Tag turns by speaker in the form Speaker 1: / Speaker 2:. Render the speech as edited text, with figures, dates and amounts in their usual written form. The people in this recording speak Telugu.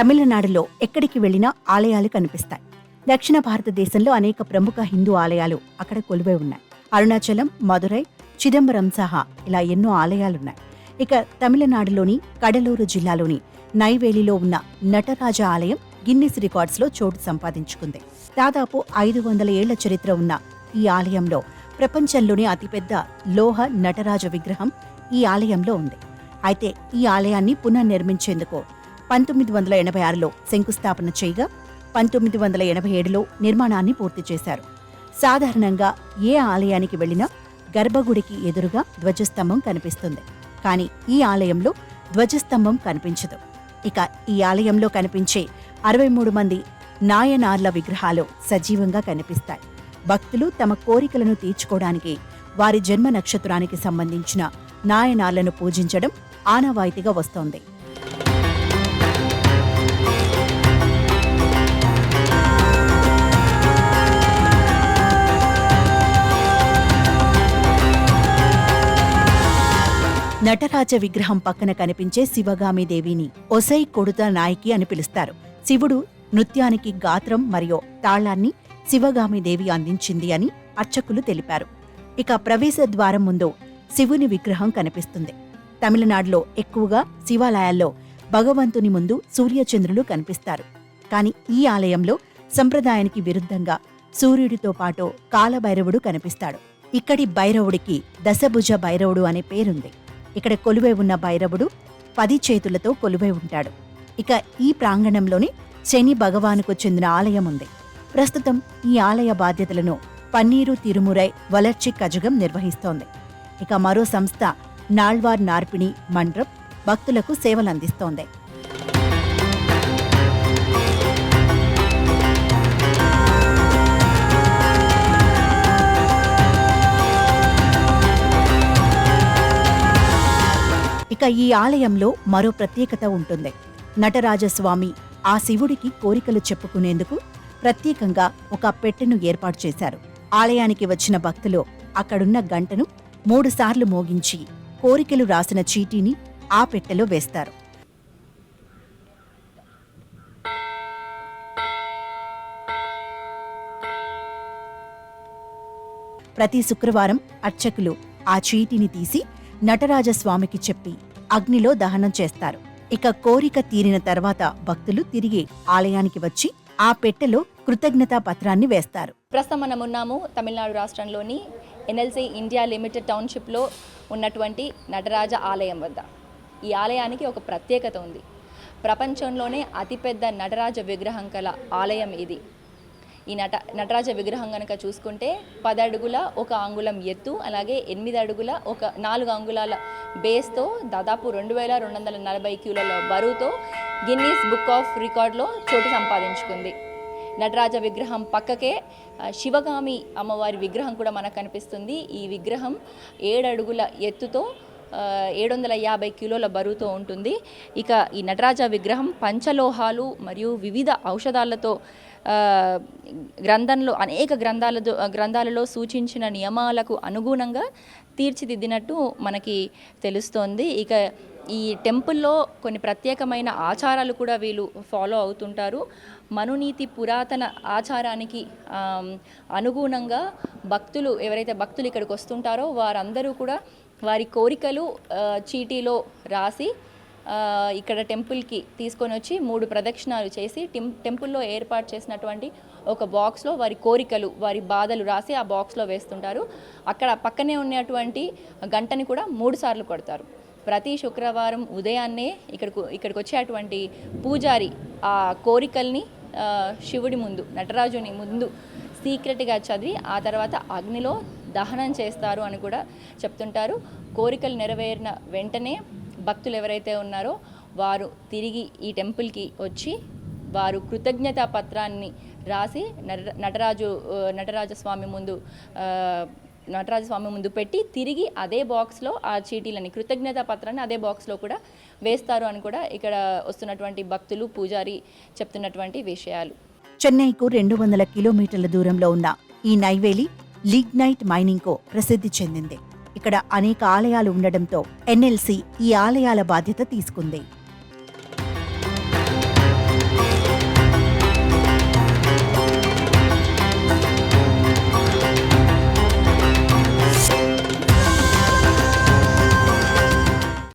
Speaker 1: తమిళనాడులో ఎక్కడికి వెళ్లినా ఆలయాలు కనిపిస్తాయి. దక్షిణ భారతదేశంలో అనేక ప్రముఖ హిందూ ఆలయాలు అక్కడ కొలువై ఉన్నాయి. అరుణాచలం, మదురై, చిదంబరం సహా ఇలా ఎన్నో ఆలయాలున్నాయి. ఇక తమిళనాడులోని కడలూరు జిల్లాలోని నైవేలిలో ఉన్న నటరాజ ఆలయం గిన్నిస్ రికార్డ్స్లో చోటు సంపాదించుకుంది. దాదాపు 500 ఏళ్ల చరిత్ర ఉన్న ఈ ఆలయంలో ప్రపంచంలోనే అతిపెద్ద లోహ నటరాజ విగ్రహం ఈ ఆలయంలో ఉంది. అయితే ఈ ఆలయాన్ని పునర్నిర్మించేందుకు 1986లో శంకుస్థాపన చేయగా 1987లో నిర్మాణాన్ని పూర్తి చేశారు. సాధారణంగా ఏ ఆలయానికి వెళ్లినా గర్భగుడికి ఎదురుగా ధ్వజస్తంభం కనిపిస్తుంది. కానీ ఈ ఆలయంలో ధ్వజస్తంభం కనిపించదు. ఇక ఈ ఆలయంలో కనిపించే 63 మంది నాయనార్ల విగ్రహాలు సజీవంగా కనిపిస్తాయి. భక్తులు తమ కోరికలను తీర్చుకోవడానికి వారి జన్మ నక్షత్రానికి సంబంధించిన నాయనార్లను పూజించడం ఆనవాయితీగా వస్తోంది. నటరాజ విగ్రహం పక్కన కనిపించే శివగామి దేవిని ఒసై కొడుత నాయకి అని పిలుస్తారు. శివుడు నృత్యానికి గాత్రం మరియు తాళాన్ని శివగామి దేవి అందించింది అని అర్చకులు తెలిపారు. ఇక ప్రవేశ ద్వారం ముందు శివుని విగ్రహం కనిపిస్తుంది. తమిళనాడులో ఎక్కువగా శివాలయాల్లో భగవంతుని ముందు సూర్యచంద్రులు కనిపిస్తారు. కాని ఈ ఆలయంలో సంప్రదాయానికి విరుద్ధంగా సూర్యుడితో పాటు కాలభైరవుడు కనిపిస్తాడు. ఇక్కడి భైరవుడికి దశభుజ భైరవుడు అనే పేరుంది. ఇక్కడ కొలువై ఉన్న భైరవుడు 10 చేతులతో కొలువై ఉంటాడు. ఇక ఈ ప్రాంగణంలోనే శని భగవానుకు చెందిన ఆలయం ఉంది. ప్రస్తుతం ఈ ఆలయ బాధ్యతలను పన్నీరు తిరుమురై వలర్చి కజగం నిర్వహిస్తోంది. ఇక మరో సంస్థ నాళ్వార్ నార్పిణి మండ్రం భక్తులకు సేవలందిస్తోంది. ఇక ఈ ఆలయంలో మరో ప్రత్యేకత ఉంటుంది. నటరాజస్వామి ఆ శివుడికి కోరికలు చెప్పుకునేందుకు ప్రత్యేకంగా ఒక పెట్టెను ఏర్పాటు చేశారు. ఆలయానికి వచ్చిన భక్తులు అక్కడున్న గంటను 3 సార్లు మోగించి కోరికలు రాసిన చీటీని ఆ పెట్టెలో వేస్తారు. ప్రతి శుక్రవారం అర్చకులు ఆ చీటీని తీసి నటరాజస్వామికి చెప్పి అగ్నిలో దహనం చేస్తారు. ఇక కోరిక తీరిన తర్వాత భక్తులు తిరిగి ఆలయానికి వచ్చి ఆ పెట్టెలో కృతజ్ఞతా పత్రాన్ని వేస్తారు.
Speaker 2: ప్రస్తుతం మనం ఉన్నాము తమిళనాడు రాష్ట్రంలోని ఎన్ఎల్సీ ఇండియా లిమిటెడ్ టౌన్షిప్లో ఉన్నటువంటి నటరాజ ఆలయం వద్ద. ఈ ఆలయానికి ఒక ప్రత్యేకత ఉంది. ప్రపంచంలోనే అతిపెద్ద నటరాజ విగ్రహం కల ఆలయం ఇది. ఈ నటరాజ విగ్రహం కనుక చూసుకుంటే 10 అడుగుల 1 అంగుళం ఎత్తు, అలాగే 8 అడుగుల 4 అంగుళాల బేస్తో దాదాపు 2240 కిలోల బరువుతో గిన్నీస్ బుక్ ఆఫ్ రికార్డ్లో చోటు సంపాదించుకుంది. నటరాజ విగ్రహం పక్కకే శివగామి అమ్మవారి విగ్రహం కూడా మనకు కనిపిస్తుంది. ఈ విగ్రహం 7 అడుగుల ఎత్తుతో 750 కిలోల బరువుతో ఉంటుంది. ఇక ఈ నటరాజ విగ్రహం పంచలోహాలు మరియు వివిధ ఔషధాలతో అనేక గ్రంథాలలో సూచించిన నియమాలకు అనుగుణంగా తీర్చిదిద్దినట్టు మనకి తెలుస్తోంది. ఇక ఈ టెంపుల్లో కొన్ని ప్రత్యేకమైన ఆచారాలు కూడా వీళ్ళు ఫాలో అవుతుంటారు. మనునీతి పురాతన ఆచారానికి అనుగుణంగా ఎవరైతే భక్తులు ఇక్కడికి వస్తుంటారో వారందరూ కూడా వారి కోరికలు చీటీలో రాసి ఇక్కడ టెంపుల్కి తీసుకొని వచ్చి 3 ప్రదక్షిణాలు చేసి టెంపుల్లో ఏర్పాటు చేసినటువంటి ఒక బాక్స్లో వారి కోరికలు, వారి బాధలు రాసి ఆ బాక్స్లో వేస్తుంటారు. అక్కడ పక్కనే ఉన్నటువంటి గంటని కూడా 3 సార్లు కొడతారు. ప్రతి శుక్రవారం ఉదయాన్నే ఇక్కడికి వచ్చేటువంటి పూజారి ఆ కోరికల్ని శివుడి ముందు, నటరాజుని ముందు సీక్రెట్గా చదివి ఆ తర్వాత అగ్నిలో దహనం చేస్తారు అని కూడా చెప్తుంటారు. కోరికలు నెరవేరిన వెంటనే భక్తులు ఎవరైతే ఉన్నారో వారు తిరిగి ఈ టెంపుల్కి వచ్చి వారు కృతజ్ఞతా పత్రాన్ని రాసి నటరాజస్వామి ముందు పెట్టి తిరిగి అదే బాక్స్లో ఆ చీటీలని, కృతజ్ఞతా పత్రాన్ని అదే బాక్స్లో కూడా వేస్తారు అని కూడా ఇక్కడ వస్తున్నటువంటి భక్తులు, పూజారి చెప్తున్నటువంటి విషయాలు.
Speaker 1: చెన్నైకు 200 కిలోమీటర్ల దూరంలో ఉన్న ఈ నైవేలి లిగ్నైట్ మైనింగ్కు ప్రసిద్ధి చెందింది. ఇక్కడ అనేక ఆలయాలు ఉండడంతో ఎన్ఎల్సీ ఈ ఆలయాల బాధ్యత తీసుకుంది.